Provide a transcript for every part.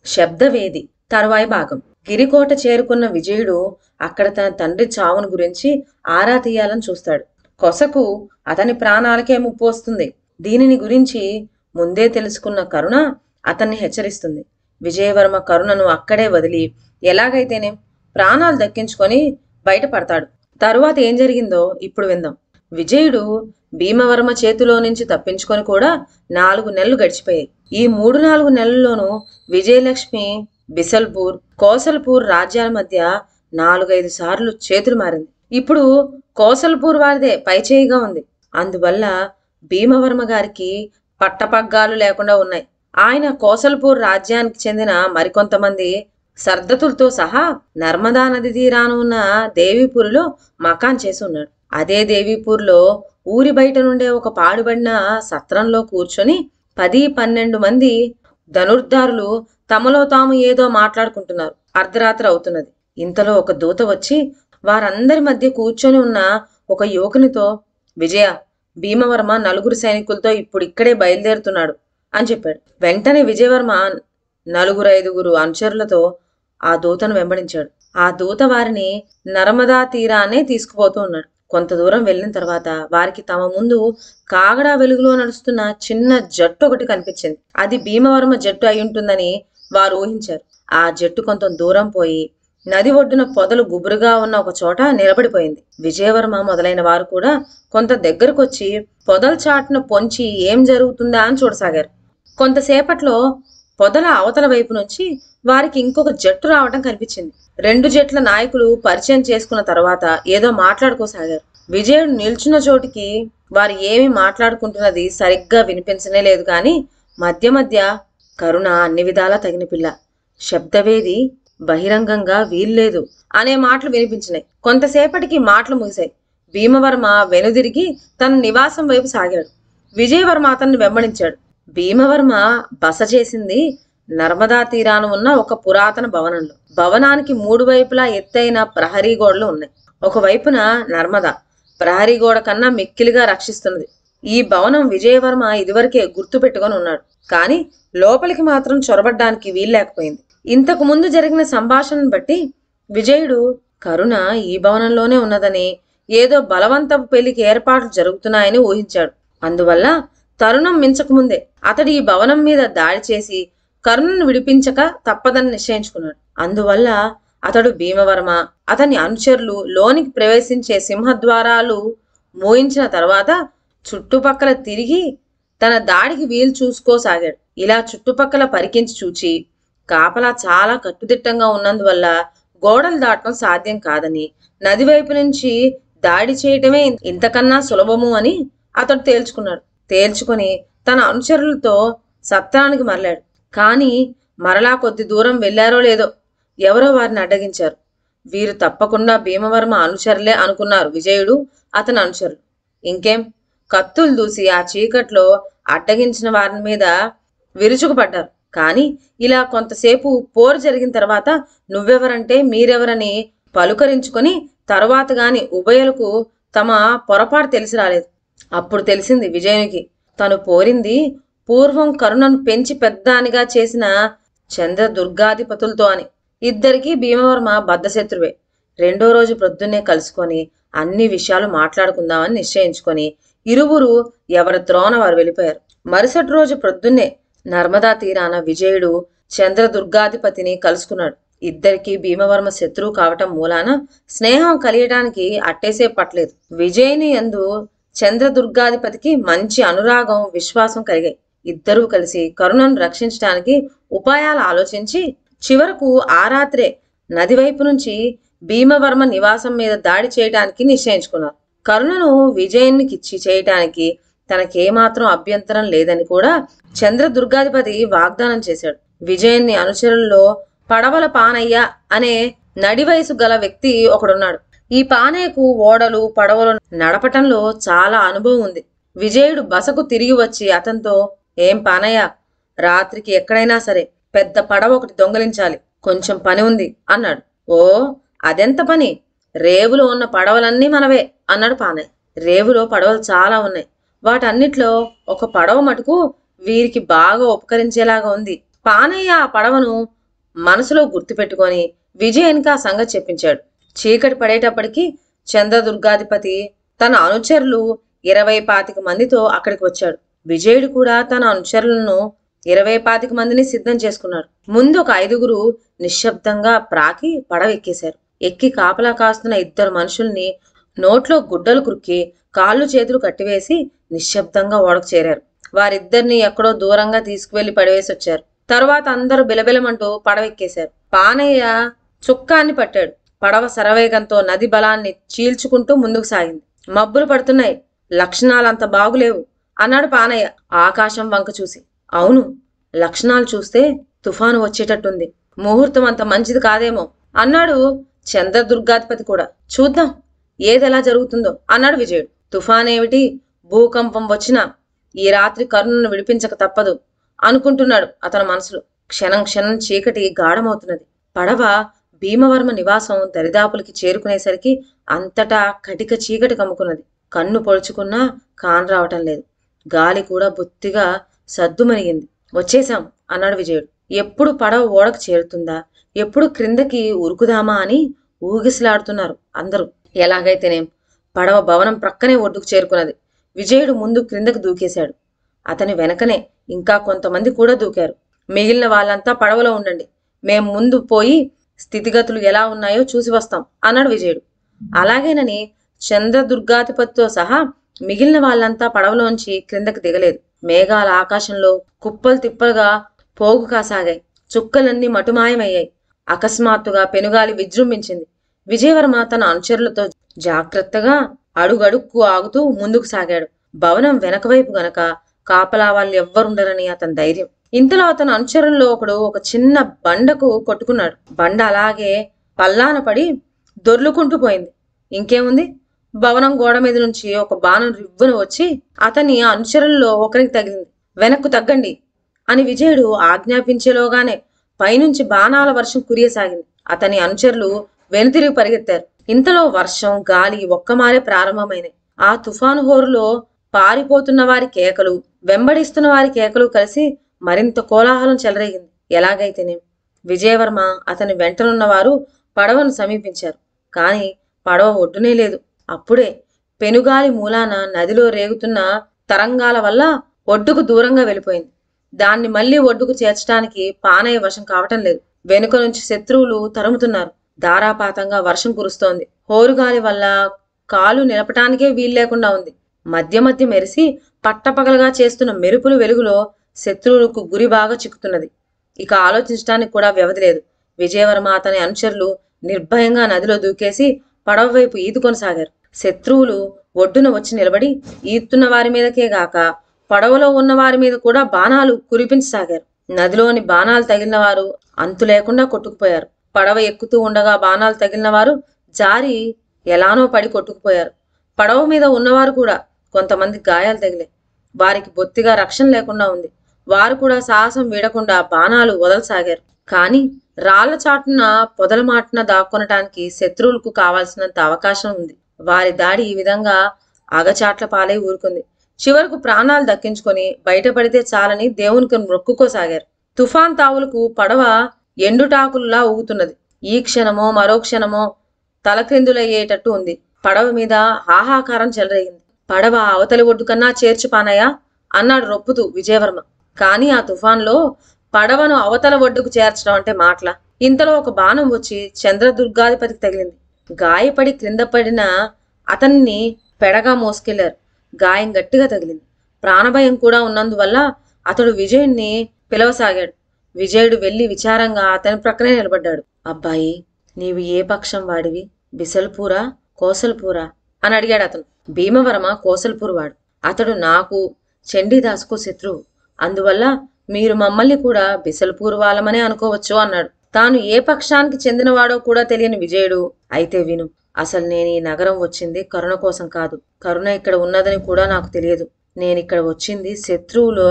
శబ్దవేది తరువాయి భాగం. గిరికోట చేరుకున్న విజయుడు అక్కడ తన తండ్రి చావును గురించి ఆరా తీయాలని చూస్తాడు. కొసకు అతని ప్రాణాలకే ముప్పు వస్తుంది. దీనిని గురించి ముందే తెలుసుకున్న కరుణ అతన్ని హెచ్చరిస్తుంది. విజయవర్మ కరుణను అక్కడే వదిలి ఎలాగైతేనే ప్రాణాలు దక్కించుకొని బయటపడతాడు. తరువాత ఏం జరిగిందో ఇప్పుడు విందాం. విజయుడు భీమవర్మ చేతిలో నుంచి తప్పించుకొని కూడా 4 నెలలు గడిచిపోయాయి. ఈ 3-4 నెలల్లోనూ విజయలక్ష్మి బిసల్పూర్, కోసల్పూర్ రాజ్యాల మధ్య 4-5 సార్లు చేతులు మారింది. ఇప్పుడు కోసల్పూర్ వారిదే పైచేయిగా ఉంది. అందువల్ల భీమవర్మ గారికి పట్టపగ్గాలు లేకుండా ఉన్నాయి. ఆయన కోసల్పూర్ రాజ్యానికి చెందిన మరికొంతమంది సర్దతులతో సహా నర్మదా నది తీరాన ఉన్న దేవీపూర్లో మకాన్ చేసి ఉన్నాడు. అదే దేవీపూర్లో ఊరి బయట నుండే ఒక పాడుబడిన సత్రంలో కూర్చొని 10-12 మంది ధనుర్ధారులు తమలో తాము ఏదో మాట్లాడుకుంటున్నారు. అర్ధరాత్రి అవుతున్నది. ఇంతలో ఒక దూత వచ్చి వారందరి మధ్య కూర్చొని ఉన్న ఒక యువకునితో, విజయ, భీమవర్మ 4 సైనికులతో ఇప్పుడు ఇక్కడే బయలుదేరుతున్నాడు అని చెప్పాడు. వెంటనే విజయవర్మ 4-5 అనుచరులతో ఆ దూతను వెంబడించాడు. ఆ దూత వారిని నర్మదా తీరానే తీసుకుపోతూ ఉన్నాడు. కొంత దూరం వెళ్ళిన తర్వాత వారికి తమ ముందు కాగడా వెలుగులో నడుస్తున్న చిన్న జట్టు ఒకటి కనిపించింది. అది భీమవర్మ జట్టు అయి ఉంటుందని వారు ఊహించారు. ఆ జట్టు కొంత దూరం పోయి నది ఒడ్డున పొదలు గుబురుగా ఉన్న ఒక చోట నిలబడిపోయింది. విజయవర్మ మొదలైన వారు కూడా కొంత దగ్గరకొచ్చి పొదల చాటున పొంచి ఏం జరుగుతుందా అని చూడసాగారు. కొంతసేపట్లో పొదల అవతల వైపు నుంచి వారికి ఇంకొక జట్టు రావటం కనిపించింది. 2 జట్ల నాయకులు పరిచయం చేసుకున్న తర్వాత ఏదో మాట్లాడుకోసాగారు. విజయుడు నిల్చున్న చోటికి వారు ఏమి మాట్లాడుకుంటున్నది సరిగ్గా వినిపించనే లేదు. కానీ మధ్య మధ్య కరుణ అన్ని విధాలా తగిన పిల్ల, శబ్దవేది బహిరంగంగా వీల్లేదు అనే మాటలు వినిపించినాయి. కొంతసేపటికి మాటలు ముగిశాయి. భీమవర్మ వెనుదిరిగి తన నివాసం వైపు సాగాడు. విజయవర్మ అతన్ని వెంబడించాడు. భీమవర్మ బస చేసింది నర్మదా తీరాన ఉన్న ఒక పురాతన భవనంలో. భవనానికి 3 వైపులా ఎత్తైన ప్రహరీ గోడలు ఉన్నాయి. ఒకవైపున నర్మదా ప్రహరీ గోడ కన్నా మిక్కిలిగా రక్షిస్తున్నది. ఈ భవనం విజయవర్మ ఇదివరకే గుర్తు పెట్టుకొని ఉన్నాడు. కానీ లోపలికి మాత్రం చొరబడ్డానికి వీల్లేకపోయింది. ఇంతకు ముందు జరిగిన సంభాషణను బట్టి విజయుడు కరుణ ఈ భవనంలోనే ఉన్నదని, ఏదో బలవంతపు పెళ్లికి ఏర్పాట్లు జరుగుతున్నాయని ఊహించాడు. అందువల్ల తరుణం మించకముందే అతడు ఈ భవనం మీద దాడి చేసి కరుణను విడిపించక తప్పదని నిశ్చయించుకున్నాడు. అందువల్ల అతడు భీమవర్మ, అతని అనుచరులు లోనికి ప్రవేశించే సింహద్వారాలు మోయించిన తర్వాత చుట్టుపక్కల తిరిగి తన దాడికి వీలు చూసుకోసాగాడు. ఇలా చుట్టుపక్కల పరికించి చూచి కాపలా చాలా కట్టుదిట్టంగా ఉన్నందువల్ల గోడలు దాటడం సాధ్యం కాదని, నది వైపు నుంచి దాడి చేయటమే ఇంతకన్నా సులభము అని అతడు తేల్చుకొని తన అనుచరులతో సత్రానికి మరలాడు. కానీ మరలా కొద్ది దూరం వెళ్లారో లేదో ఎవరో వారిని అడ్డగించారు. వీరు తప్పకుండా భీమవర్మ అనుచరులే అనుకున్నారు విజయుడు, అతని అనుచరులు. ఇంకేం, కత్తులు దూసి ఆ చీకట్లో అడ్డగించిన వారి మీద విరుచుకుపడ్డారు. కానీ ఇలా కొంతసేపు పోరు జరిగిన తర్వాత నువ్వెవరంటే మీరెవరని పలుకరించుకొని తరువాత గాని ఉభయులకు తమ పొరపాటు తెలిసి రాలేదు. అప్పుడు తెలిసింది విజయునికి తను పోరింది పూర్వం కరుణను పెంచి పెద్దానిగా చేసిన చంద్రదుర్గాధిపతులతో అని. ఇద్దరికీ భీమవర్మ బద్ధశత్రువే. 2వ రోజు ప్రొద్దున్నే కలుసుకొని అన్ని విషయాలు మాట్లాడుకుందామని నిశ్చయించుకొని ఇరువురు ఎవరి త్రోన వారు వెళ్ళిపోయారు. మరుసటి రోజు ప్రొద్దున్నే నర్మదా తీరాన విజయుడు చంద్రదుర్గాధిపతిని కలుసుకున్నాడు. ఇద్దరికీ భీమవర్మ శత్రువు కావటం మూలాన స్నేహం కలియడానికి అట్టేసే పట్టలేదు. విజయుని యందు చంద్రదుర్గాధిపతికి మంచి అనురాగం, విశ్వాసం కలిగాయి. ఇద్దరూ కలిసి కరుణను రక్షించడానికి ఉపాయాలు ఆలోచించి చివరకు ఆ రాత్రే నది వైపు నుంచి భీమవర్మ నివాసం మీద దాడి చేయడానికి నిశ్చయించుకున్నారు. కరుణను విజయునికిచ్చి చేయటానికి తనకేమాత్రం అభ్యంతరం లేదని కూడా చంద్రదుర్గాధిపతి వాగ్దానం చేశాడు. విజయుని అనుచరుల్లో పడవల పానయ్య అనే నడి వయసు గల వ్యక్తి ఒకడున్నాడు. ఈ పానయ్యకు ఓడలు, పడవలు నడపటంలో చాలా అనుభవం ఉంది. విజయుడు బసకు తిరిగి వచ్చి అతనితో, ఏం పానయ్య, రాత్రికి ఎక్కడైనా సరే పెద్ద పడవ ఒకటి దొంగలించాలి, కొంచెం పని ఉంది అన్నాడు. ఓ, అదెంత పని? రేవులో ఉన్న పడవలన్నీ మనవే అన్నాడు పానయ్య. రేవులో పడవలు చాలా ఉన్నాయి. వాటన్నిట్లో ఒక పడవ మటుకు వీరికి బాగా ఉపకరించేలాగా ఉంది. పానయ్య ఆ పడవను మనసులో గుర్తుపెట్టుకొని విజయన్కి ఆ సంగతి చెప్పించాడు. చీకటి పడేటప్పటికి చంద్రదుర్గాధిపతి తన అనుచరులు 20-25 మందితో అక్కడికి వచ్చాడు. విజయుడు కూడా తన అనుచరులను 20-25 మందిని సిద్ధం చేసుకున్నాడు. ముందు ఒక 5గురు నిశ్శబ్దంగా ప్రాకి పడవ ఎక్కేశారు. ఎక్కి కాపలా కాస్తున్న 2 మనుషుల్ని నోట్లో గుడ్డలు కుక్కి కాళ్ళు చేతులు కట్టివేసి నిశ్శబ్దంగా ఓడకు చేరారు. వారిద్దరిని ఎక్కడో దూరంగా తీసుకువెళ్లి పడవేసి వచ్చారు. తరువాత అందరూ బిలబిలమంటూ పడవెక్కేశారు. పానయ్య చుక్కాన్ని పట్టాడు. పడవ శరవేగంతో నది బలాన్ని చీల్చుకుంటూ ముందుకు సాగింది. మబ్బులు పడుతున్నాయి, లక్షణాలంత బాగులేవు అన్నాడు పానయ్య ఆకాశం వంక చూసి. అవును, లక్షణాలు చూస్తే తుఫాను వచ్చేటట్టుంది. ముహూర్తం అంత మంచిది కాదేమో అన్నాడు చంద్రదుర్గాధిపతి కూడా. చూద్దాం ఏదెలా జరుగుతుందో అన్నాడు విజయుడు. తుఫానేమిటి, భూకంపం వచ్చినా ఈ రాత్రి కరుణను విడిపించక తప్పదు అనుకుంటున్నాడు అతని మనసులో. క్షణం క్షణం చీకటి గాఢమవుతున్నది. పడవ భీమవర్మ నివాసం దరిదాపులకి చేరుకునేసరికి అంతటా కటిక చీకటి కమ్ముకున్నది. కన్ను పొడుచుకున్నా కాన్ రావటం లేదు. గాలి కూడా బొత్తిగా సద్దుమణిగింది. వచ్చేశాం అన్నాడు విజయుడు. ఎప్పుడు పడవ ఓడకు చేరుతుందా, ఎప్పుడు క్రిందకి ఉరుకుదామా అని ఊగిసలాడుతున్నారు అందరూ. ఎలాగైతేనేం పడవ భవనం ప్రక్కనే ఒడ్డుకు చేరుకున్నది. విజయుడు ముందు క్రిందకు దూకేశాడు. అతని వెనకనే ఇంకా కొంతమంది కూడా దూకారు. మిగిలిన వాళ్ళంతా పడవలో ఉండండి, మేం ముందు పోయి స్థితిగతులు ఎలా ఉన్నాయో చూసి వస్తాం అన్నాడు విజయుడు. అలాగేనని చంద్రదుర్గాధిపతితో సహా మిగిలిన వాళ్ళంతా పడవలోంచి క్రిందకి దిగలేదు. మేఘాల ఆకాశంలో కుప్పలు తిప్పలుగా పోగు కాసాగాయి. చుక్కలన్నీ మటుమాయమయ్యాయి. అకస్మాత్తుగా పెనుగాలి విజృంభించింది. విజయవర్మ తన అనుచరులతో జాగ్రత్తగా అడుగడుక్కు ఆగుతూ ముందుకు సాగాడు. భవనం వెనకవైపు గనక కాపలా వాళ్ళు ఎవ్వరుండరని అతని ధైర్యం. ఇంతలో అతని అనుచరుల్లో ఒకడు ఒక చిన్న బండకు కొట్టుకున్నాడు. బండ అలాగే పల్లాన పడి దొర్లుకుంటూ పోయింది. ఇంకేముంది, భవనం గోడ మీద నుంచి ఒక బాణం రివ్వున వచ్చి అతని అనుచరుల్లో ఒకరికి తగిలింది. వెనక్కు తగ్గండి అని విజయుడు ఆజ్ఞాపించేలోగానే పైనుంచి బాణాల వర్షం కురియసాగింది. అతని అనుచరులు వెనుతిరిగి పరిగెత్తారు. ఇంతలో వర్షం, గాలి ఒక్కమారే ప్రారంభమైనాయి. ఆ తుఫాను హోరులో పారిపోతున్న వారి కేకలు, వెంబడిస్తున్న వారి కేకలు కలిసి మరింత కోలాహలం చెలరేగింది. ఎలాగైతేనేం విజయవర్మ అతని వెంటనున్నవారు పడవను సమీపించారు. కాని పడవ ఒడ్డునే లేదు. అప్పుడే పెనుగాలి మూలాన నదిలో రేగుతున్న తరంగాల వల్ల ఒడ్డుకు దూరంగా వెళ్ళిపోయింది. దాన్ని మళ్లీ ఒడ్డుకు చేర్చడానికి పానయ్య వశం కావటం లేదు. వెనుక నుంచి శత్రువులు తరుముతున్నారు. ధారాపాతంగా వర్షం కురుస్తోంది. హోరుగాలి వల్ల కాలు నిలపటానికే వీల్లేకుండా ఉంది. మధ్య మధ్య మెరిసి పట్టపగలగా చేస్తున్న మెరుపుల వెలుగులో శత్రువులకు గురి బాగా చిక్కుతున్నది. ఇక ఆలోచించడానికి కూడా వ్యవధి లేదు. విజయవర్మ అతని అనుచరులు నిర్భయంగా నదిలో దూకేసి పడవ వైపు ఈదు కొనసాగారు. శత్రువులు ఒడ్డున వచ్చి నిలబడి ఈదుతున్న వారి మీదకే గాక పడవలో ఉన్న వారి మీద కూడా బాణాలు కురిపించసాగారు. నదిలోని బాణాలు తగిలిన వారు అంతు లేకుండా కొట్టుకుపోయారు. పడవ ఎక్కుతూ ఉండగా బాణాలు తగిలిన వారు జారి ఎలానో పడి కొట్టుకుపోయారు. పడవ మీద ఉన్నవారు కూడా కొంతమంది గాయాలు తగిలాయి. వారికి బొత్తిగా రక్షణ లేకుండా ఉంది. వారు కూడా సాహసం వీడకుండా బాణాలు వదలసాగారు. కాని రాళ్ల చాటున పొదల మాటున దాక్కొనటానికి శత్రువులకు కావాల్సినంత అవకాశం ఉంది. వారి దాడి ఈ విధంగా అగచాట్ల పాలై ఊరుకుంది. చివరకు ప్రాణాలు దక్కించుకొని బయటపడితే చాలని దేవునికి మొక్కుకోసాగారు. తుఫాన్ తావులకు పడవ ఎండుటాకుల్లా ఊగుతున్నది. ఈ క్షణమో మరో క్షణమో తలక్రిందులయ్యేటట్టు ఉంది. పడవ మీద హాహాకారం చెలరేగింది. పడవ అవతలి ఒడ్డు కన్నా చేర్చు పానయ్య అన్నాడు రొప్పుతూ విజయవర్మ. కాని ఆ తుఫాన్లో పడవను అవతల ఒడ్డుకు చేర్చడం అంటే మాటల. ఇంతలో ఒక బాణం వచ్చి చంద్రదుర్గాధిపతికి తగిలింది. గాయపడి క్రింద పడిన అతన్ని పెడగా మోసుకెళ్లారు. గాయం గట్టిగా తగిలింది. ప్రాణభయం కూడా ఉన్నందువల్ల అతడు విజయుణ్ణి పిలవసాగాడు. విజయుడు వెళ్లి విచారంగా అతని ప్రక్కనే నిలబడ్డాడు. అబ్బాయి, నీవు ఏ పక్షం వాడివి? బిసల్పూరా కోసల్పూరా అని అడిగాడు అతను. భీమవర్మ కోసల్పూర్ వాడు. అతడు నాకు చండీదాసుకు శత్రువు. అందువల్ల మీరు మమ్మల్ని కూడా బిసల్పూర్ వాళ్ళమనే అనుకోవచ్చు అన్నాడు. తాను ఏ పక్షానికి చెందినవాడో కూడా తెలియని విజయుడు, అయితే విను, అసలు నేను ఈ నగరం వచ్చింది కరుణ కోసం కాదు. కరుణ ఇక్కడ ఉన్నదని కూడా నాకు తెలియదు. నేనిక్కడ వచ్చింది శత్రువుల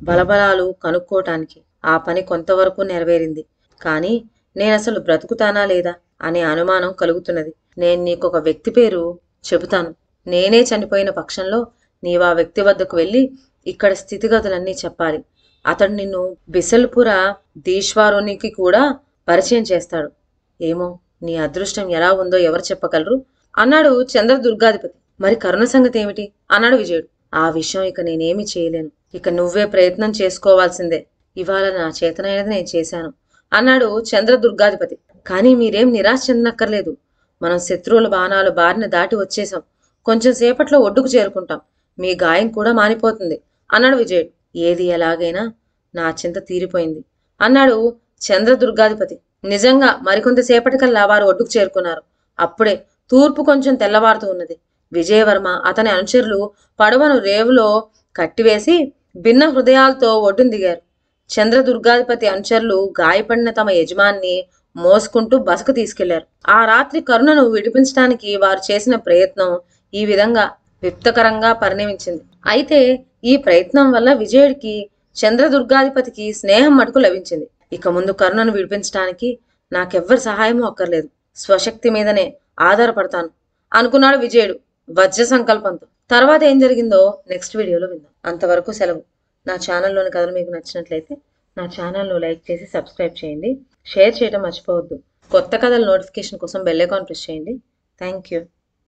బలబలాలు కనుక్కోటానికి. ఆ పని కొంతవరకు నెరవేరింది. కానీ నేనసలు బ్రతుకుతానా లేదా అనే అనుమానం కలుగుతున్నది. నేను నీకొక వ్యక్తి పేరు చెబుతాను. నేనే చనిపోయిన పక్షంలో నీవు ఆ వ్యక్తి వద్దకు వెళ్ళి ఇక్కడ స్థితిగతులన్నీ చెప్పాలి. అతడు నిన్ను బిసల్పుర దీశ్వారునికి కూడా పరిచయం చేస్తాడు. ఏమో నీ అదృష్టం ఎలా ఉందో ఎవరు చెప్పగలరు అన్నాడు చంద్రదుర్గాధిపతి. మరి కరుణ సంగతి ఏమిటి అన్నాడు విజయుడు. ఆ విషయం ఇక నేనేమీ చేయలేను. ఇక నువ్వే ప్రయత్నం చేసుకోవాల్సిందే. ఇవాళ నా చేతనైనది నేను చేశాను అన్నాడు చంద్రదుర్గాధిపతి. కానీ మీరేం నిరాశ చెందనక్కర్లేదు. మనం శత్రువుల బాణాలు బారిన దాటి వచ్చేసాం. కొంచెం సేపట్లో ఒడ్డుకు చేరుకుంటాం. మీ గాయం కూడా మానిపోతుంది అన్నాడు విజయుడు. ఏది ఎలాగైనా నా చింత తీరిపోయింది అన్నాడు చంద్రదుర్గాధిపతి. నిజంగా మరికొంతసేపటికల్లా వారు ఒడ్డుకు చేరుకున్నారు. అప్పుడే తూర్పు కొంచెం తెల్లవారుతూ ఉన్నది. విజయవర్మ అతని అనుచరులు పడవను రేవులో కట్టివేసి భిన్న హృదయాలతో ఒడ్డును దిగారు. చంద్రదుర్గాధిపతి అనుచరులు గాయపడిన తమ యజమాన్ని మోసుకుంటూ బసకు తీసుకెళ్లారు. ఆ రాత్రి కరుణను విడిపించడానికి వారు చేసిన ప్రయత్నం ఈ విధంగా విప్తకరంగా పరిణమించింది. అయితే ఈ ప్రయత్నం వల్ల విజయుడికి చంద్రదుర్గాధిపతికి స్నేహం మటుకు లభించింది. ఇక ముందు కరుణను విడిపించడానికి నాకెవ్వరి సహాయమూ అక్కర్లేదు. స్వశక్తి మీదనే ఆధారపడతాను అనుకున్నాడు విజయుడు వజ్ర సంకల్పంతో. తర్వాత ఏం జరిగిందో నెక్స్ట్ వీడియోలో విందాం. అంతవరకు సెలవు. నా ఛానల్లోని కథలు మీకు నచ్చినట్లయితే నా ఛానల్ను లైక్ చేసి సబ్స్క్రైబ్ చేయండి. షేర్ చేయడం మర్చిపోవద్దు. కొత్త కథల నోటిఫికేషన్ కోసం బెల్ ఐకాన్ ప్రెస్ చేయండి. Thank you.